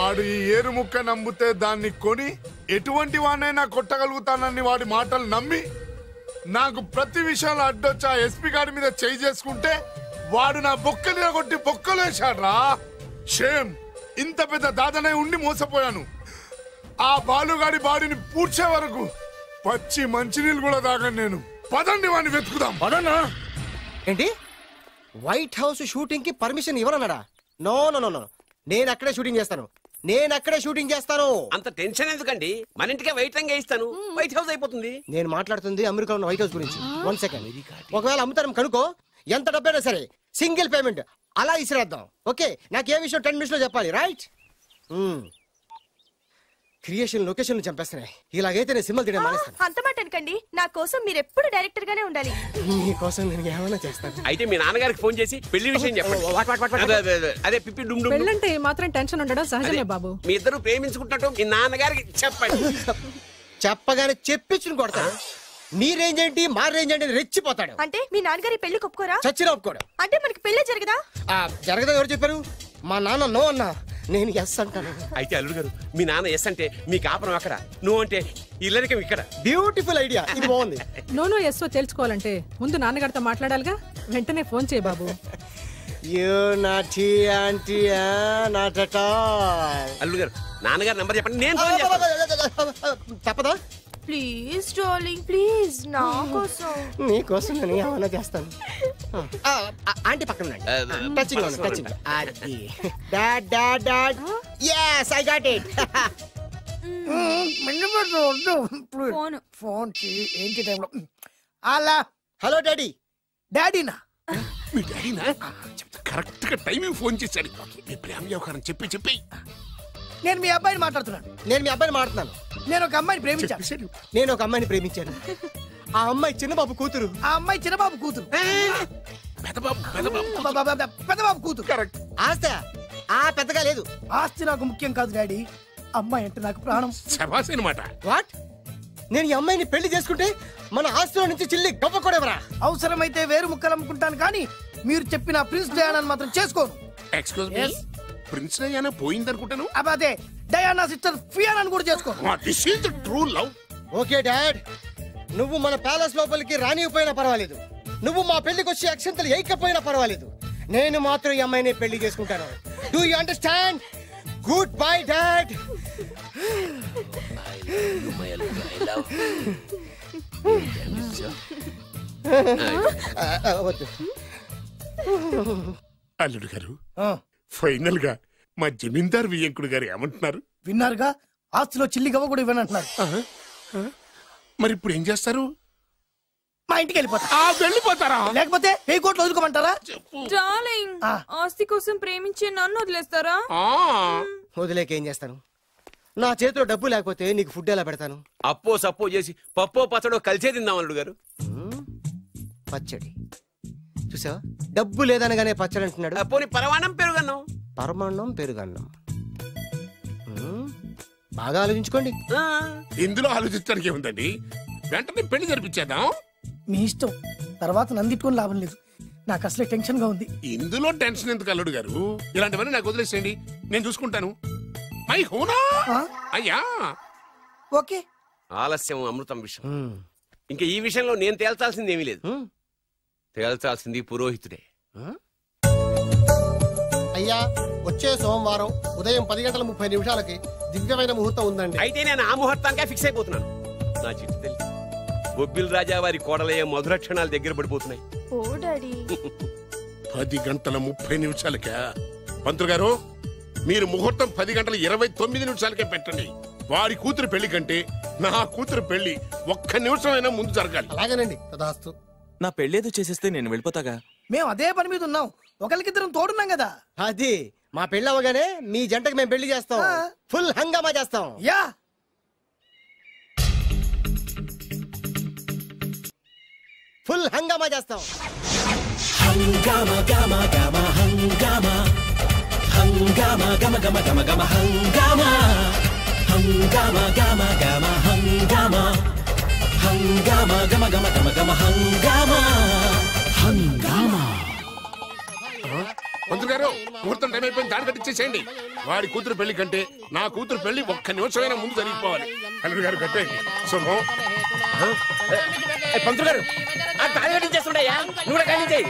ఆడు ఈ ఏరు ముక్క నమ్మితే దాన్ని కొని ఎటువంటి వాడినైనా కొట్టగలుగుతానని వాడి మాటలు నమ్మి నాకు ప్రతి విషయంలో అడ్డొచ్చా ఎస్పీ గారి మీద చేయి చేసుకుంటే వాడు నా బొక్కలు కొట్టి బొక్కలు వేశాడ్రా. షేమ్, ఇంత పెద్ద దాదనే ఉండి మోసపోయాను. ఆ బాలుగాడి బాడీని పూడ్చే వరకు పచ్చి మంచినీళ్ళు కూడా తాగను నేను. పదండి వాడిని వెతుకుదాం. పదన్నా. ఏంటి వైట్ హౌస్ షూటింగ్ కి పర్మిషన్ ఇవ్వరన్నాడా? నో నో నో నో, నేను అక్కడే షూటింగ్ చేస్తాను, నేను అక్కడే షూటింగ్ చేస్తాను. అంత టెన్షన్ ఎందుకండి, మన ఇంటికే వైట్ రంగు వేయిస్తాను, వైట్ హౌస్ అయిపోతుంది. నేను మాట్లాడుతుంది అమెరికా ఉన్న వైట్ హౌస్ గురించి. 1 సెకండ్. ఒకవేళ అమ్ముతారం కనుకో, ఎంత డబ్బైనా సరే సింగిల్ పేమెంట్ అలా ఇసిరేద్దాం. ఓకే, నాకు ఏ విషయం 10 మినిట్స్ లో చెప్పాలి, రైట్? Creation location చంపేస్తున్నాయి. ఇలాగైతే నేను సినిమాలు తీయడం మానేస్తాను. అంత మాట అనకండి, నా కోసం మీరు ఎప్పుడు డైరెక్టర్ గానే ఉండాలి. నీకోసం నేను ఏమైనా చేస్తాను. అయితే మీ నాన్నగారికి ఫోన్ చేసి పెళ్లి విషయం చెప్పండి. అదే పిప్పి డుమ్ డుమ్. పెళ్ళంటే మాత్రం టెన్షన్ ఉండడం సహజమే బాబు. మీ ఇద్దరు ప్రేమించుకుంటున్నట్టు మీ నాన్నగారికి చెప్పండి. చెప్పగానే చెప్పించుని కొడతాడు. నీ రేంజ్ ఏంటి, మా రేంజ్ ఏంటి రెచ్చిపోతాడు. అంటే మీ నాన్నగారి పెళ్లి ఒప్పుకోరా? చచ్చినా ఒప్పుకోడు. అంటే మనకి పెళ్లి జరగదా? జరగదా? ఎవరు చెప్పారు? మా నాన్న నో అన్నా, నేను ఎస్ అంటాను. అయితే అల్లుడు గారు, మీ నాన్న ఎస్ అంటే మీ కాపురం అక్కడ, నువ్వు అంటే ఇల్లరికం ఇక్కడ. బ్యూటిఫుల్ ఐడియా, ఇది బాగుంది. నోనో ఎస్ఓ తెలుసుకోవాలంటే ముందు నాన్నగారితో మాట్లాడాలిగా. వెంటనే ఫోన్ చేయి బాబు. అల్లుడు గారు, నాన్నగారు నంబర్ చెప్పండి, నేను ఫోన్ చేస్తాను. తప్పదా? ప్లీజ్ డార్లింగ్, ప్లీజ్, నా కోసం. నీ కోసం నేను ఏమైనా చేస్తాను. ఆంటీ పక్కన touching touching. Dad dad dad, yes I got it. Phone phone ఏంటి టైంలో? అలా హలో డాడీ. డాడీనా? మీ డాడీనా? కరెక్ట్ గా టైమింగ్ ఫోన్ చేశాడు. మీ ప్రేమ వ్యవహారం చెప్పి చెప్పి. నేను మీ అబ్బాయిని మాట్లాడుతున్నాను. నేను మీ అబ్బాయిని మాట్లాడుతున్నాను. నేను ఒక అమ్మాయిని ప్రేమించాను. నేను ఒక అమ్మాయిని ప్రేమించాను. ఆ అమ్మాయి చిన్నబాబు కూతురు. ఆ అమ్మాయి చిన్నబాబు కూతురు. పెద్దబాబు కూతురు. కరెక్ట్. ఆస్తి ఆ పెద్దగా లేదు. ఆస్తి నాకు ముఖ్యం కాదు డాడీ, అమ్మాయి అంటే నాకు ప్రాణం. శభాష్ అన్నమాట. వాట్? నేను ఈ అమ్మాయిని పెళ్లి చేసుకుంటే మన ఆస్తిలో నుంచి చిల్లి గవ్వ కూడా ఎవరా? అవసరమైతే వేరు ముక్కలు అమ్ముకుంటాను, కానీ మీరు చెప్పిన ప్రిన్స్ డయానాని మాత్రం చేసుకోను. ఎక్స్క్యూజ్ మీ, ప్రిన్స్ డయానా పోయిందనుకుంటాను. అదే డయానా సిస్టర్ ఫియానాని కూడా చేసుకో. This is the true love. Okay dad, నువ్వు మన ప్యాలెస్ లోపలికి రానిపోయినా పర్వాలేదు, నువ్వు మా పెళ్లికి వచ్చి అక్షంతలు వేయకపోయినా పర్వాలేదు, నేను మాత్రం ఈ అమ్మాయిని పెళ్లి చేసుకుంటాను. Do you understand? Good bye dad. అల్లుడు గారు, ఫైనల్ గా మా జమీందార్ వియ్యంకుడు గారు ఏమంటున్నారు? విన్నారుగా, ఆస్తిలో చిల్లి గవ్వ కూడా ఇవ్వనంటున్నారు. మరి ఇప్పుడు ఏం చేస్తారు? మా ఇంటికి వెళ్ళిపోతారా? లేకపోతే 1000 కోట్లు వదులుకోమంటారా? డార్లింగ్, ఆస్తి కోసం ప్రేమించే నన్ను వదిలేస్తారా? వదిలేకేం చేస్తాను? నా చేతిలో డబ్బు లేకపోతే నీకు ఫుడ్ ఎలా పెడతాను? అప్పో సప్పో చేసి పప్పో పచ్చడో కలిసే తిందాం అల్లుడు గారు. పచ్చడి చూసావా, డబ్బు లేదనగానే పచ్చడి అంటున్నాడు. పోనీ పరమాణం పెరుగన్నం. పరమాన్నం పెరుగన్నం. బాగా ఆలోచించుకోండి. ఇందులో ఆలోచించడానికి ఏముందండి, వెంటనే పెళ్లి జరిపించేద్దాం. మీ ఇష్టం, తర్వాత నందిట్టుకొని లాభం లేదు. నాకు అసలే టెన్షన్ గా ఉంది. ఇందులో టెన్షన్ ఎందుకు అల్లుడు గారు? ఇలాంటివన్నీ నాకు వదిలేసేయండి, నేను చూసుకుంటాను. మై హోనా అయ్యా. ఓకే. ఆలస్యం అమృతం విషయం. ఇంకా ఈ విషయంలో నేను తేల్చాల్సింది ఏమీ లేదు. తేల్చాల్సింది పురోహితుడే. అయ్యా, వచ్చే సోమవారం ఉదయం 10:30 దివ్యమైన ముహూర్తం ఉందండి. అయితే నేను ఆ ముహూర్తానికే ఫిక్స్ అయిపోతున్నాను. నా చిట్టు తల్లి బొబ్బిల్ రాజా వారి కోడలయ్యే మధుర క్షణాలు దగ్గర పడిపోతున్నాయి. ఓ డాడీ, 10:30 పంతులు గారు, మీరు ముహూర్తం 10:29 పెట్టండి. వారి కూతురు పెళ్లి కంటే నా కూతురు పెళ్లి 1 నిమిషమైనా ముందు జరగాలి. అలాగేనండి. తదాస్తు. నా పెళ్ళేదో చేసేస్తే నేను వెళ్ళిపోతాగా. మేము అదే పని మీద ఉన్నాం, ఒకరికిద్దరం తోడున్నాం కదా. అది మా పెళ్లి అవగానే మీ జంటకు మేము పెళ్లి చేస్తాం, ఫుల్ హంగామా చేస్తాం. యా, ఫుల్ హంగామా చేస్తాం. హంగామా గమ గమ హంగామా, హంగామా గమ గమ గమ గమ హంగామా, హంగామా గమ గమ హంగామా, హంగామా గమ గమ గమ గమ హంగామా, హంగామా. పంతులు గారు, ముహూర్తం టైం అయిపోయింది, దారి కట్టించేసేయండి. వాడి కూతురు పెళ్లి కంటే నా కూతురు పెళ్లి 1 నిమిషమైనా ముందు జరిగిపోవాలి. అల్లుడు గారు కట్టేయండి. శుభం. పంతులు గారు, ఆ తాళి కట్టించేస్తుండయా, నువ్వు కూడా కట్టించేయి.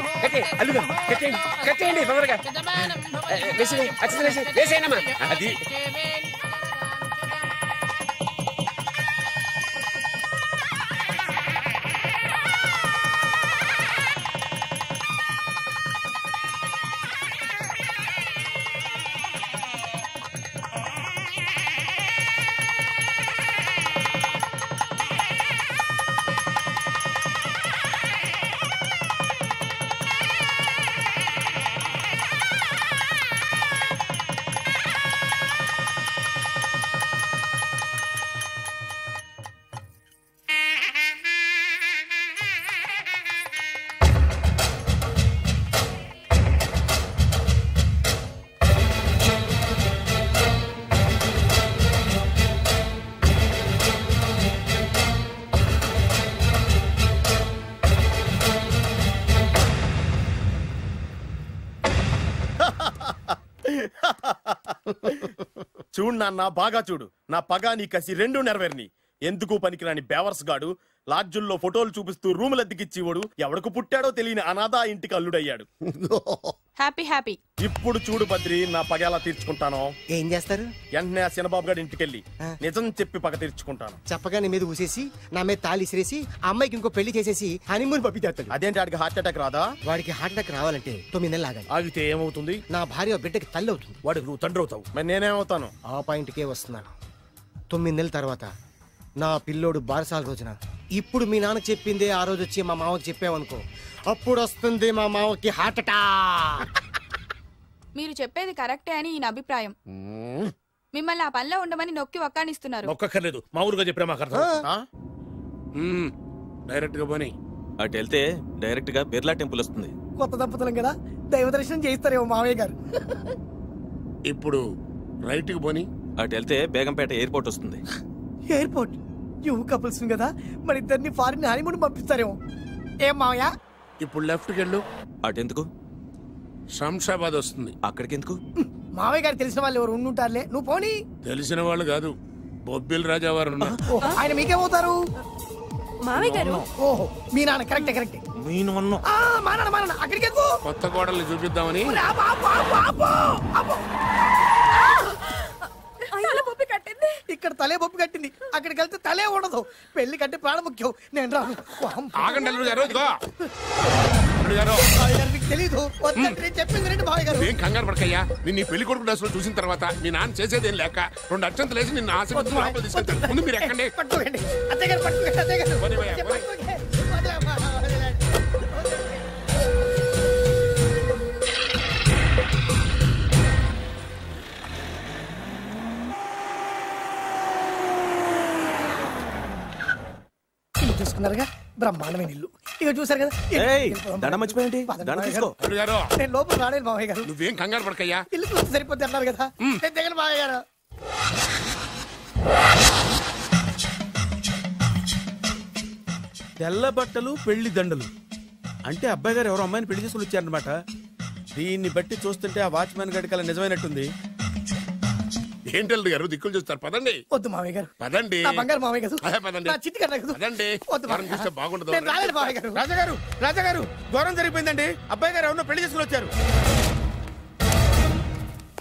అల్లుడు గారు కట్టేయండి, కట్టేయండి తొందరగా. వేసేయనమ్మా. అది చూడు నాన్న, బాగా చూడు. నా పగా నీ కసి 2 నెరవేరిని. ఎందుకు పనికిరాని బేవర్స్ గాడు లాడ్జుల్లో ఫోటోలు చూపిస్తూ రూములు అద్దెకిచ్చివాడు ఎవడకు పుట్టాడో తెలియని అనాథ ఇంటికి అల్లుడయ్యాడు. Happy happy. ఇప్పుడు చూడు బద్రి, నా పగ ఎలా తీర్చుకుంటానో. ఏం చేస్తారు? వెంటనే ఆ చిన్నబాబు గారి ఇంటికెళ్ళి నిజం చెప్పి పగ తీర్చుకుంటాను. చెప్పగా నీ మీద ఊసేసి నా మీద తాళి ఇసిరేసి ఆ అమ్మాయికి ఇంకో పెళ్లి చేసేసి హనీమూన్ పంపిస్తాడు. అదేంటి, వాడికి హార్ట్ అటాక్ రాదా? వాడికి హార్ట్ అటాక్ రావాలంటే 9 నెలలు ఆగాలి. ఆగితే ఏమవుతుంది? నా భార్య బిడ్డకి తల్లి అవుతుంది. వాడికి నువ్వు తండ్రి అవుతావు. మరి నేనేమవుతాను? ఆ పాయింట్కే వస్తున్నాను. 9 నెలల తర్వాత నా పిల్లోడు బారసాల రోజున ఇప్పుడు మీ నాన్న చెప్పిందే ఆ రోజు వచ్చి మా మామకి చెప్పావనుకో, అప్పుడు వస్తుంది మా మామకి హార్ట్ అటాక్. మీరు చెప్పేది కరెక్టే అని ఈయన అభిప్రాయం. మిమ్మల్ని ఆ పనిలో ఉండమని నొక్కి వక్కానిస్తున్నారు. నొక్కర్లేదు, మా ఊరుగా చెప్పినా మాకు అర్థం. డైరెక్ట్ గా పోనీ. అటు వెళ్తే డైరెక్ట్ గా బిర్లా టెంపుల్ వస్తుంది. కొత్త దంపతులం కదా, దైవ దర్శనం చేయిస్తారేమో మావయ్య గారు. ఇప్పుడు రైట్ కి పోనీ. అటు వెళ్తే బేగంపేట ఎయిర్పోర్ట్ వస్తుంది. ఎయిర్పోర్ట్? యూ కపుల్స్ కదా, మరి ఇద్దరిని ఫారిన్ హనీమూన్ పంపిస్తారేమో. ఏం మావయ్య? ఇప్పుడు లెఫ్ట్ కి వెళ్ళు. అటెందుకు? శంషాబాద్ వస్తుంది. అక్కడికి ఎందుకు? మావయ్య గారు తెలిసిన వాళ్ళు ఎవరు ఉండుంటారులే, నువ్వు పోనీ. తెలిసిన వాళ్ళు కాదు, బొబ్బిల్ రాజా వారు ఉన్నారు. ఆయన మీకేమవుతారు? మావయ్య గారు. ఓహో మీ నాన్న. కరెక్టే కరెక్టే. మా నాన్న అక్కడికి ఎక్కువ. కొత్త కోడల్ని చూపిద్దామని. ఇక్కడ తలే బొప్పి కట్టింది, అక్కడికి వెళ్తే తలే ఉండదు. పెళ్లి కంటే ప్రాణం ముఖ్యం. నేను రాను. ఆగండి అల్లుడు గారు, ఇదిగో. మీకు తెలీదు, నేను చెప్పింది రండి మావయ్య గారు. ఏం కంగారు పడకయ్యా, నిన్ను ఈ పెళ్లి కొడుకు డ్రెస్ లో చూసిన తర్వాత మీ నాన్న చేసేదేం లేక 2 అక్షంతలు వేసి నిన్ను ఆశీర్వదించి లోపలికి తీసుకెళ్తాను. ముందు మీరు ఎక్కండి. పట్టుకోండి అత్తయ్య గారు, పట్టుకోండి అత్తయ్య గారు. చూసుకున్నారుగా, బ్రహ్మాండమైన ఇల్లు. ఇక చూసారు కదా, దండ మర్చిపోయింది. దండ తీసుకో. నేను లోపల రాలేదు మావయ్య గారు. నువ్వేం కంగారు పడకయ్యా, ఇల్లు చూస్తే సరిపోద్ది అన్నారు కదా. నేను దగ్గర మావయ్య గారు. తెల్ల బట్టలు పెళ్లి దండలు అంటే అబ్బాయి గారు ఎవరో అమ్మాయిని పెళ్లి చేసుకుని వచ్చారనమాట. దీన్ని బట్టి చూస్తుంటే ఆ వాచ్మెన్ గడి కల నిజమైనట్టుంది. ఏంటి అల్లుడు గారు దిక్కులు చూస్తారు? పదండి. వద్దు మావయ్య గారు, పదండి. నా బంగారు మావయ్య గారు. పదండి. నా చిట్టి గారు కదా. పదండి. వద్దు మనం చూస్తే బాగుండదు. నేను రాలేదు మావయ్య గారు. రాజాగారు, రాజాగారు, ఘోరం జరిగిపోయిందండి. అబ్బాయి గారు ఎవరో పెళ్లి చేసుకుని వచ్చారు.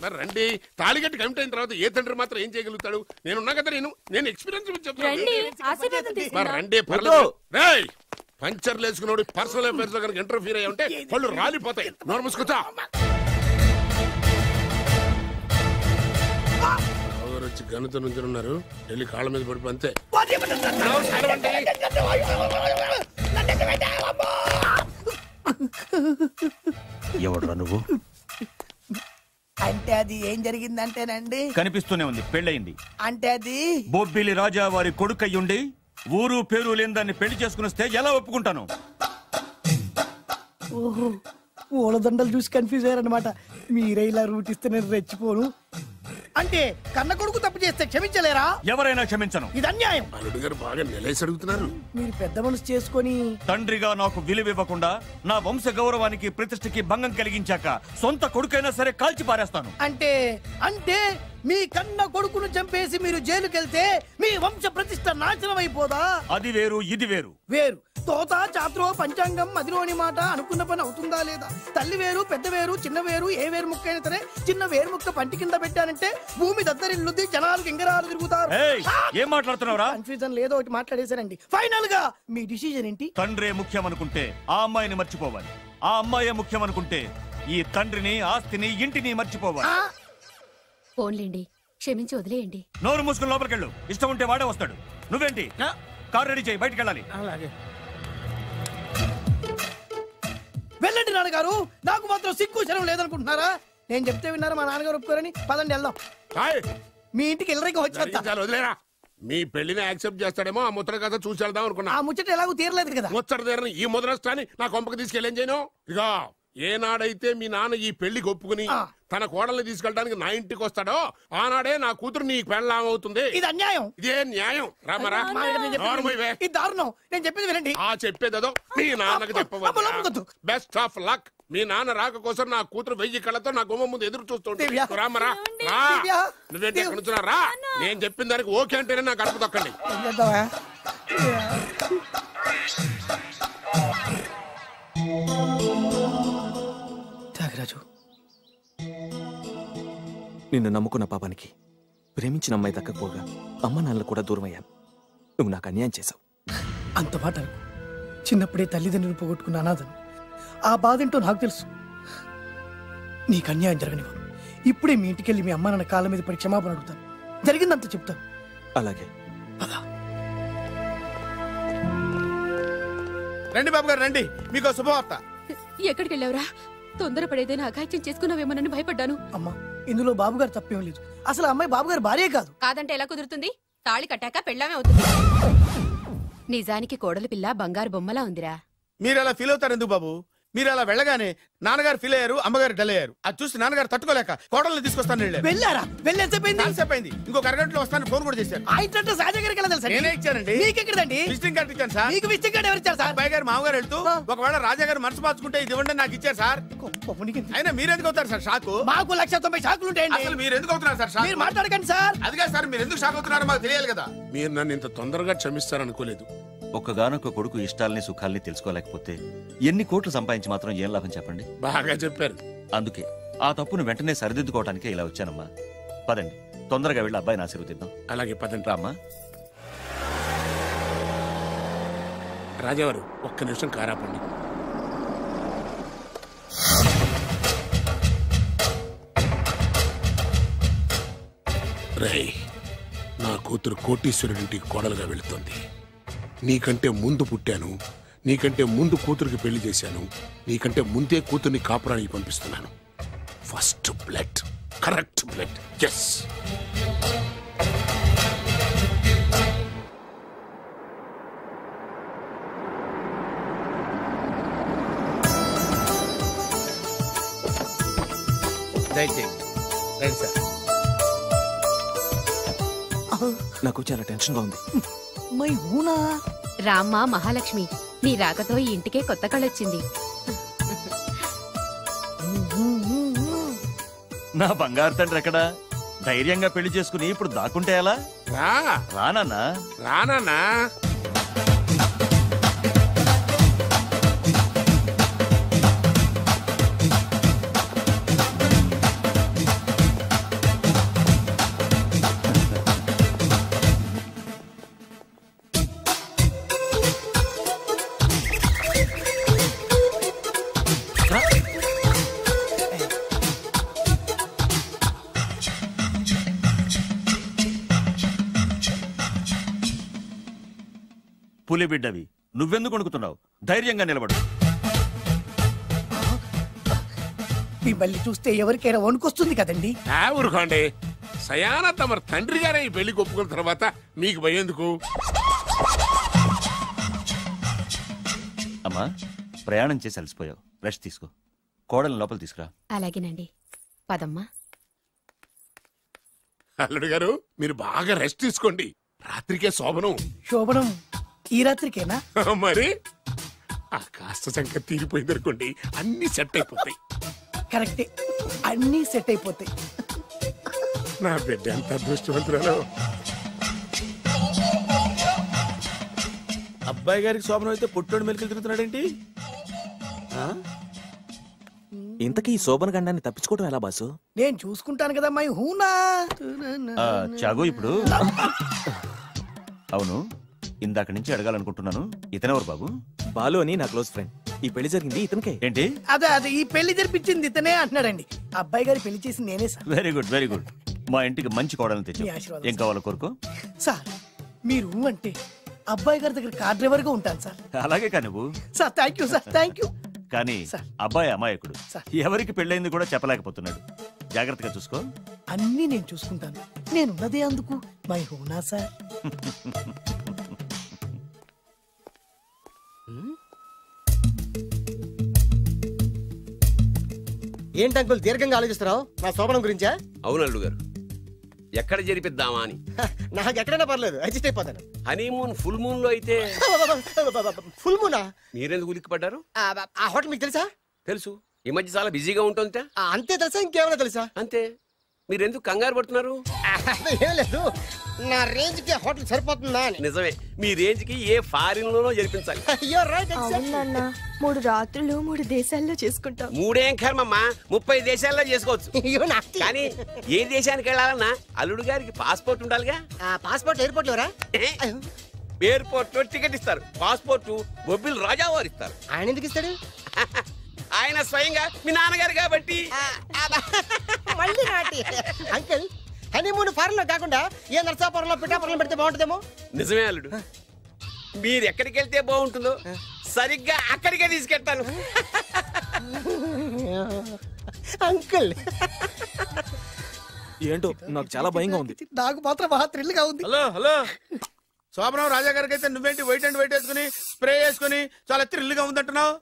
మరి రండి. తాళిగట్టి కమిట్ అయిన తర్వాత ఏ తండ్రి మాత్రం ఏం చేయగలుగుతాడు? నేనున్నా కదా, నేను ఎక్స్పీరియన్స్ చెప్తాను. మరి రండి, పర్లేదు. రేయ్, పంచర్లు వేసుకున్నాడు పర్సనల్ అఫైర్స్ లో కనుక ఇంటర్ఫీర్ అయ్యి ఉంటే వాళ్ళు రాలిపోతాయి. నోరు మూసుకొచ్చా. వచ్చి గనుత నుంచి ఉన్నారు, వెళ్ళి కాళ్ళ మీద పడిపో అంతే. ఎవడురా నువ్వు? అంటే అది ఏం జరిగిందంటేనండి, కనిపిస్తూనే ఉంది, పెళ్ళయింది. అంటే అది బొబ్బిలి రాజా వారి కొడుకయ్యుండి ఊరు పేరు లేని దాన్ని పెళ్లి చేసుకుని వస్తే ఎలా ఒప్పుకుంటాను? ఓహో, ఓలదండలు చూసి కన్ఫ్యూజ్ అయ్యారనమాట. మీరే ఇలా రూట్ ఇస్తే నేను రెచ్చిపోను. అంటే కన్న కొడుకు తప్పు చేస్తే క్షమించలేరా? ఎవరైనా క్షమించను. ఇది అన్యాయం. అల్లుడు గారు బాగా నిలేసి అడుగుతున్నారు. మీరు పెద్ద మనసు చేసుకొని తండ్రిగా నాకు విలువ ఇవ్వకుండా నా వంశ గౌరవానికి ప్రతిష్టకి భంగం కలిగించాక సొంత కొడుకైనా సరే కాల్చి పారేస్తాను. అంటే అంటే మీ కన్న కొడుకును చంపేసి మీరు జైలుకెళ్తే మీ వంశ ప్రతిష్ట నాశనం అయిపోదా? అది వేరు, ఇది వేరు. వేరు. తోత చాత్రో పంచాంగం మదిలోని మాట అనుకున్న పని అవుతుందా లేదా? తల్లి వేరు, పెద్ద వేరు, చిన్న వేరు, ఏ వేరు ముక్క అయినా సరే చిన్న వేరు ముక్క పంటి కింద పెట్టానంటే భూమి దద్దరిల్లుద్ది, జనాలు గింగరాలు తిరుగుతారు. ఏం మాట్లాడుతున్నావురా? కన్ఫ్యూజన్ లేదో ఒకటి మాట్లాడేశారండి. ఫైనల్ గా మీ డిసిజన్ ఏంటి? తండ్రే ముఖ్యం అనుకుంటే ఆ అమ్మాయిని మర్చిపోవాలి. ఆ అమ్మాయే ముఖ్యం అనుకుంటే ఈ తండ్రిని, ఆస్తిని, ఇంటిని మర్చిపోవాలి. ఫోన్లేండి, క్షమించి వదిలేయండి. నోరు మూసుకుని లోపలికెళ్ళు. ఇష్టం ఉంటే వాడే వస్తాడు. నువ్వేంటి? కారు రెడీ చేయి, బయటికి వెళ్ళాలి. వెళ్ళండి నాన్నగారు. నాకు మాత్రం సిగ్గు శరం లేదనుకుంటున్నారా? నేను చెప్తే విన్నారా? మా నాన్నగారు ఒప్పుకోరని. పదండి వెళ్దాం. మీ ఇంటికి ఎల్లరికి వచ్చేస్తా. వదిలేరా, మీ పెళ్లిని యాక్సెప్ట్ చేస్తాడేమో ఆ ముద్ర కథ చూసి వెళ్దాం అనుకున్నా. ఆ ముచ్చట ఎలాగో తీరలేదు కదా. ముచ్చట తీరని ఈ ముద్రస్తాని నా కొంపకి తీసుకెళ్ళేం చేయను. ఇక ఏనాడైతే మీ నాన్న ఈ పెళ్లికి ఒప్పుకుని తన కోడల్ని తీసుకెళ్ళడానికి నా ఇంటికి వస్తాడో ఆనాడే నా కూతురు నీ పెళ్ళాం అవుతుంది. ఇది అన్యాయం. ఇదే న్యాయం. రామరా, ఇది దారుణం. నేను చెప్పేది వినండి. ఆ చెప్పేదేదో మీ నాన్నకు చెప్పవద్దు. Best of luck. మీ నాన్న రాక కోసం నా కూతురు 1000 కళ్ళతో నా గుమ్మ ముందు ఎదురు చూస్తుంటే రామరా, నువ్వేంటి ఎక్కడ నుంచున్నా రా. నేను చెప్పిన దానికి ఓకే అంటేనే నా గడప తొక్కండి. త్యాగరాజు, నిన్ను నమ్ముకున్న పాపానికి ప్రేమించిన అమ్మాయి దక్కకపోగా అమ్మ నాన్నలు కూడా దూరం అయ్యాను. నువ్వు నాకు అన్యాయం చేశావు. అంత మాట అనుకో. చిన్నప్పుడే తల్లిదండ్రులు పోగొట్టుకున్న అనాథను. ఆ బాధేంటో నాకు తెలుసు. నీకు అన్యాయం జరగనివ్వను. ఇప్పుడే మీ ఇంటికెళ్ళి మీ అమ్మ నాన్న కాళ్ళ మీద పడి క్షమాపణ అడుగుతాను. జరిగిందంత చెప్తాను. అలాగే. రండి బాబు గారు, రండి. మీకు శుభవార్త. ఎక్కడికి వెళ్ళావురా? తొందరపడేదైనా అఘాయిత్యం చేసుకున్నావేమోనని భయపడ్డాను. అమ్మా, ఇందులో బాబు గారు తప్పేం లేదు. అసలు అమ్మాయి బాబు గారు భార్యే కాదు. కాదంటే ఎలా కుదురుతుంది? తాళి కట్టాక పెళ్ళామే అవుతుంది. నిజానికి కోడలి పిల్ల బంగారు బొమ్మలా ఉందిరా. మీరు అలా ఫీల్ అవుతారు ఎందుకు బాబు? మీరు అలా వెళ్ళగానే నాన్నగారు ఫీల్ అయ్యారు, అమ్మగారు డల్ అయ్యారు. అది చూసి నాన్నగారు తట్టుకోలేక కోడల్ని తీసుకొస్తాను వెళ్ళారా? వెళ్ళేసేపోయింది. ఇంకొక అరగంటలో వస్తాను ఫోన్ కూడా చేశారు. ఆయన సాజా గారికి ఎలా తెలుసా? నేనే ఇచ్చానండి. మీకెక్కడండి? విజిటింగ్ కార్డు ఇచ్చాను సార్. మీకు విజిటింగ్ కార్డు ఎవరు ఇచ్చారు సార్? అబ్బాయి గారు మామగారు వెళ్తూ ఒకవేళ రాజా గారు మనసు మార్చుకుంటే ఇది ఇవ్వండి నాకు ఇచ్చారు సార్. అయినా మీరు ఎందుకు అవుతారు సార్ షాక్? మాకు 190 షాకులు ఉంటాయండి. అసలు మీరు ఎందుకు అవుతున్నారు సార్ షాక్? మీరు మాట్లాడకండి సార్. అదిగా సార్ మీరు ఎందుకు షాక్ అవుతున్నారో మాకు తెలియాలి కదా. మీరు నన్ను ఇంత తొందరగా క్షమిస్తారనుకోలేదు. ఒక్కగానొక్క కొడుకు ఇష్టాలని సుఖాల్ని తెలుసుకోలేకపోతే ఎన్ని కోట్లు సంపాదించి మాత్రం ఏం లాభం చెప్పండి? బాగా చెప్పారు. అందుకే ఆ తప్పును వెంటనే సరిదిద్దుకోవటానికే ఇలా వచ్చానమ్మా. పదండి, తొందరగా వెళ్ళి అబ్బాయిని ఆశీర్వదిద్దాం. అలాగే పదండి. రామ్మా. రాజావారు ఒక్క నిమిషం కారాపండి. రేయ్, నా కూతురు కోటీశ్వరుడింటికి కోడలుగా వెళుతోంది. నీకంటే ముందు పుట్టాను, నీకంటే ముందు కూతురికి పెళ్లి చేశాను, నీకంటే ముందే కూతుర్ని కాపురానికి పంపిస్తున్నాను. First blood, correct blood. Yes. రండి సార్. నాకు చాలా టెన్షన్ గా ఉంది. మై హూనా. రామ్మా మహాలక్ష్మి, నీ రాకతో ఈ ఇంటికే కొత్త కళొచ్చింది. నా బంగారు తండ్రి ఎక్కడా? ధైర్యంగా పెళ్లి చేసుకుని ఇప్పుడు దాక్కుంటే ఎలా? రానా రానా. పులి బిడ్డవి, నువ్వెందుకు వణుకుతున్నావు? ధైర్యంగా నిలబడు. మిమ్మల్ని చూస్తే ఎవరికైనా వణుకొస్తుంది కదండి. ఊరుకోండి. సయాన తమ తండ్రి గారే ఈ పెళ్లి ఒప్పుకున్న తర్వాత మీకు భయందుకు? అమ్మా, ప్రయాణం చేసి అలసిపోయావు, రెస్ట్ తీసుకో. కోడలు లోపల తీసుకురా. అలాగేనండి, పదమ్మా. అల్లుడు గారు, మీరు బాగా రెస్ట్ తీసుకోండి. రాత్రికే శోభనం. శోభనం ఈ రాత్రికేనా? మరి ఆ కాస్త సంఖ్య తీరిపోయింది అనుకోండి, అన్ని సెట్ అయిపోతాయి. కరెక్టే, అన్ని సెట్ అయిపోతాయి. నా బిడ్డ ఎంత అదృష్టవంతురాలు. అబ్బాయి గారికి శోభనం అయితే పుట్టోడు మెలికలు తిరుగుతున్నాడేంటి? ఇంతకీ ఈ శోభన గండాన్ని తప్పించుకోవడం ఎలా బాసు? నేను చూసుకుంటాను కదా మై హూనా. చాగు ఇప్పుడు. అవును, ఇందాక నుంచి అడగాలనుకుంటున్నాను, ఇతనెవరు బాబు? బాలు అని నా క్లోజ్ ఫ్రెండ్. ఈ పెళ్లి జరిగింది ఇతనికే. ఏంటి? అదే ఈ పెళ్లి జరిపించింది ఇతనే అంటున్నాడండి. అబ్బాయి గారి పెళ్లి చేసింది నేనే sir. Very good, very good. మా ఇంటికి మంచి కోడలను తెచ్చు. మీ ఆశీర్వాదం ఏం కావాలో కోరుకో. సార్ మీరు అంటే అబ్బాయి గారి దగ్గర కార్ డ్రైవర్ గా ఉంటాను సార్. అలాగే కానీ నువ్వు. Sir thank you sir, thank you. కానీ అబ్బాయి అమాయకుడు, ఎవరికి పెళ్ళైంది కూడా చెప్పలేకపోతున్నాడు. జాగ్రత్తగా చూసుకో. అన్నీ నేను చూసుకుంటాను, నేనున్నదే అందుకు మై హూనా సార్. ఏంటి అంకుల్ దీర్ఘంగా ఆలోచిస్తున్నావు? నా శోభనం గురించా? అవును అల్లు గారు, ఎక్కడ జరిపిద్దామా అని. నాకు ఎక్కడైనా పర్లేదు, అడ్జస్ట్ అయిపోతాను. హనీమూన్ ఫుల్ మూన్ లో అయితే. ఫుల్ మూనా? మీరెందుకు ఉలిక్కిపడ్డారు? ఆ హోటల్ మీకు తెలుసా? తెలుసు, ఈ మధ్య చాలా బిజీగా ఉంటుంది. అంతే తెలుసా, ఇంకేమైనా తెలుసా? అంతే. మీరెందుకు కంగారు పడుతున్నారు? ఏం లేదు, నా రేంజ్ కి హోటల్ సరిపోతుందా అని. నిజమే, మీ రేంజ్ కి ఏ ఫారిన్ లోనో జరిపించాలి. అవునన్నా, 3 రాత్రులు 3 దేశాల్లో చేసుకుంటాం. 3 ఏం కర్మమ్మా, 30 దేశాల్లో చేసుకోవచ్చు. కానీ ఏ దేశానికి వెళ్ళాలన్నా అల్లుడు గారికి పాస్పోర్ట్ ఉండాలిగా. Passport airport LoRa? ఎయిర్పోర్ట్ లో టికెట్ ఇస్తారు, పాస్పోర్ట్ బొబ్బిల్ రాజా వారు ఇస్తారు. ఆయన ఎందుకు ఇస్తాడు? ఆయన స్వయంగా మీ నాన్నగారు కాబట్టి. మళ్ళీ అంకుల్, హనీమూన్ ఫారెన్ లో కాకుండా ఏ నర్సాపురంలో పిఠాపురంలో పెడితే బాగుంటుందేమో. నిజమే అల్లుడు, మీరు ఎక్కడికి వెళ్తే బాగుంటుందో సరిగ్గా అక్కడికే తీసుకెళ్తాను. అంకుల్ ఏంటో నాకు చాలా భయంగా ఉంది. నాకు మాత్రం బాగా థ్రిల్ గా ఉంది. హలో హలో, శోభనం రాజా గారికి అయితే నువ్వేంటి వైట్ అండ్ వైట్ వేసుకుని స్ప్రే వేసుకుని చాలా థ్రిల్ గా ఉందంటున్నావు?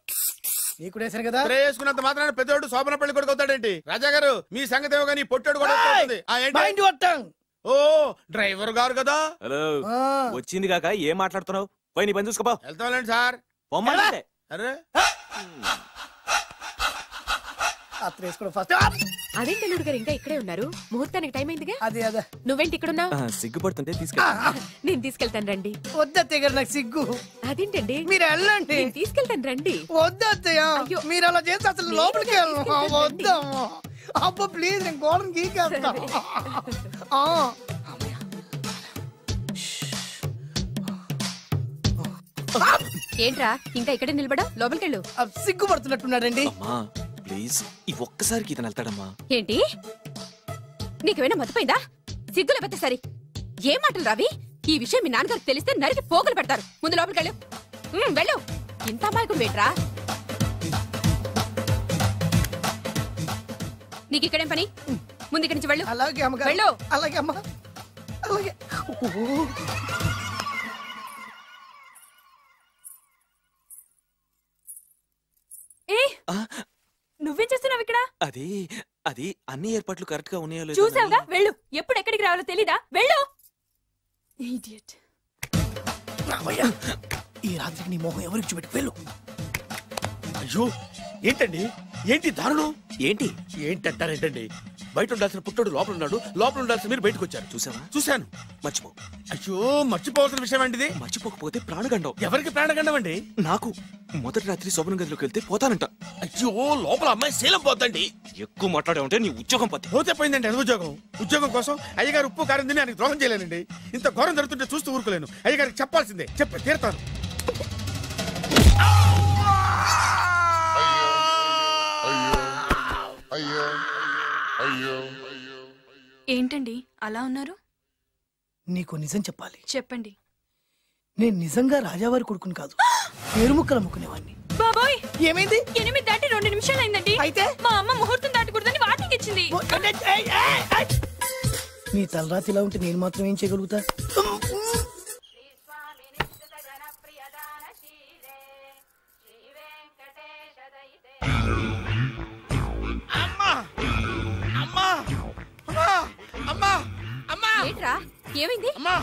నీకు వేసాను కదా. స్ప్రే వేసుకున్నంత మాత్రాన పెద్దోడు శోభన పెళ్లి కొడుకు అవుతాడేంటి? రాజా గారు మీ సంగతి ఏమో కానీ పొట్టాడు కూడా అవుతుంది. ఓ డ్రైవర్ గారు కదా. హలో వచ్చింది కాక ఏం మాట్లాడుతున్నావు? పోయి నీ పని చూసుకోపో. వెళ్తాంలేండి సార్. అరే అదేంటి అల్లుడు గారు ఇంకా ఇక్కడే ఉన్నారు? ముహూర్తానికి టైం అయిందిగా. అదే అదే. నువ్వేంటి ఇక్కడున్నా? సిగ్గుపడుతుంటే తీసుకెళ్ళి. నేను తీసుకెళ్తాను రండి. వద్దత్తయ్య గారు నాకు సిగ్గు. అదేంటండి? మీరు వెళ్ళండి. నేను తీసుకెళ్తాను రండి. వద్దత్తయ్య మీరు అలా చేస్తే అసలు లోపలికి వెళ్ళను. వద్దమ్మా అబ్బా ప్లీజ్ నేను గోడను గీకేస్తా. ఏంట్రా ఇంకా ఇక్కడే నిలబడా? లోపలికెళ్ళు. సిగ్గుపడుతున్నట్టున్నాడండి. ప్లీజ్ ఈ ఒక్కసారికి ఇతను వెళ్తాడమ్మా. ఏంటి నీకేమైనా మతిపోయిందా? సిగ్గు లేకపోతే సరి. ఏ మాటలు రావి? ఈ విషయం మీ నాన్నగారికి తెలిస్తే నరికి పోగులు పెడతారు. ముందు లోపలికెళ్ళు. వెళ్ళు. ఇంత అమాయకుడు వేట్రా? నీకు ఇక్కడేం పని? ముందు ఇక్కడి నుంచి వెళ్ళు. అలాగే అమ్మగారు. వెళ్ళు. అలాగే అమ్మా. అలాగే. నువ్వేం చేస్తున్నావు ఇక్కడ? అది అది అన్ని ఏర్పాట్లు కరెక్ట్ గా ఉన్నాయో లేదో చూసావుగా, వెళ్ళు. ఎప్పుడు ఎక్కడికి రావాలో తెలీదా? వెళ్ళు. ఈ రాత్రికి నీ మొహం ఎవరికి చూపెట్టి వెళ్ళు. అయ్యో ఏంటండి? ఏంటి దారుణం? ఏంటి ఏంటంటారేంటండి? బయట ఉండాల్సిన పుట్టోడు లోపల ఉన్నాడు, లోపల ఉండాల్సిన మీరు బయటకు వచ్చారు. చూసావా? చూశాను. మర్చిపో. అయ్యో మర్చిపోవాల్సిన విషయం ఏంటిది? మర్చిపోకపోతే ప్రాణగండం. ఎవరికి ప్రాణగండం అండి? నాకు. మొదటి రాత్రి శోభన గదిలోకి వెళ్తే పోతానంట. అయ్యో లోపల అమ్మాయి శీలం పోతండి. ఎక్కువ మాట్లాడే ఉంటే నీ ఉద్యోగం పోతే. పోతే పోయిందండి. అది ఉద్యోగం. ఉద్యోగం కోసం అయ్యగారు ఉప్పు కారం తిని ఆయనకు ద్రోహం చేయలేనండి. ఇంత ఘోరం జరుగుతుంటే చూస్తూ ఊరుకోలేను. అయ్యగారికి చెప్పాల్సిందే. చెప్పి తీరుతాను. ఏంటండి అలా ఉన్నారు? నీకు నిజం చెప్పాలి. చెప్పండి. నేను నిజంగా రాజావారి కొడుకుని కాదు, పేరుముక్కలు అమ్ముకునేవాడిని. బాబోయ్ ఏమైంది? 8 దాటి 2 నిమిషాలు అయిందండి. అయితే మా అమ్మ ముహూర్తం దాటకూడదని వార్నింగ్ ఇచ్చింది. నీ తలరాతి ఇలా ఉంటే నేను మాత్రం ఏం చేయగలుగుతా? ఏంట్రా ఏమైంది? అమ్మా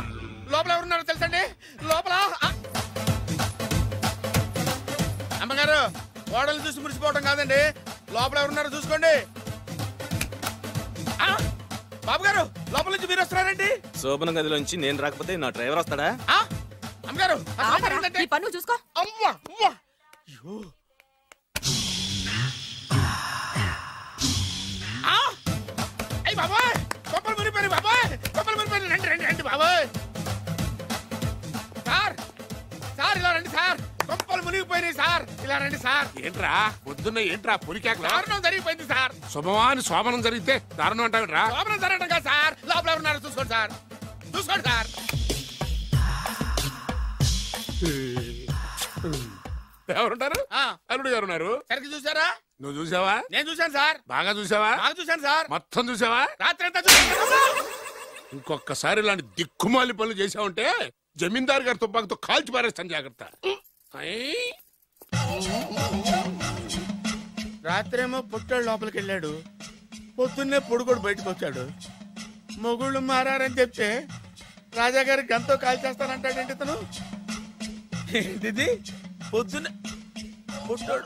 లోపల ఎవరున్నారో తెలుసండి? లోపల అమ్మగారు ఓడలు చూసి మురిసిపోవడం కాదండి. లోపల ఎవరున్నారో చూసుకోండి. బాబు గారు లోపల నుంచి మీరు వస్తున్నారండి? శోభన గదిలోంచి నేను రాకపోతే నా డ్రైవర్ వస్తాడా? అమ్మగారు ఈ పన్ను చూసుకో. అమ్మా అమ్మా అయ్యి బాబాయ్ కొప్పలు మునిపోయి బాబాయ్, కొప్పలు మునిపోయి. రండి రండి రండి బాబాయ్. సార్ సార్ ఇలా రండి సార్. కొప్పలు మునిగిపోయినాయి సార్. ఇలా రండి సార్. ఏంట్రా పొద్దున్న ఏంట్రా పులికేక? దారుణం జరిగిపోయింది సార్. శుభమాని శోభనం జరిగితే దారుణం అంటావేంట్రా? శోభనం జరగడం కాదు సార్. లోపల ఎవరున్నారో చూసుకోండి సార్. చూసుకోండి సార్. ఎవరుంటారు? అల్లుడు గారు ఉన్నారు. సరిగ్గా చూసారా? నువ్వు చూసావా? నేను చూశాను సార్. బాగా చూసావా? బాగా చూశాను సార్. మొత్తం చూసావా? రాత్రి అంతా చూశాను. ఇంకొకసారి ఇలాంటి దిక్కుమాలి పనులు చేసావంటే జమీందారు గారి తుపాకుతో కాల్చి పారేస్తాను. జాగ్రత్త. రాత్రేమో పుట్టాడు లోపలికి వెళ్ళాడు, పొద్దున్నే పొడుగోడు బయటకు వచ్చాడు. మొగుళ్ళు మారని చెప్తే రాజాగారి గంతో కాల్చేస్తానంటాడేంటి ఇతను? ఏంటిది? పొద్దున్నే పుట్టాడు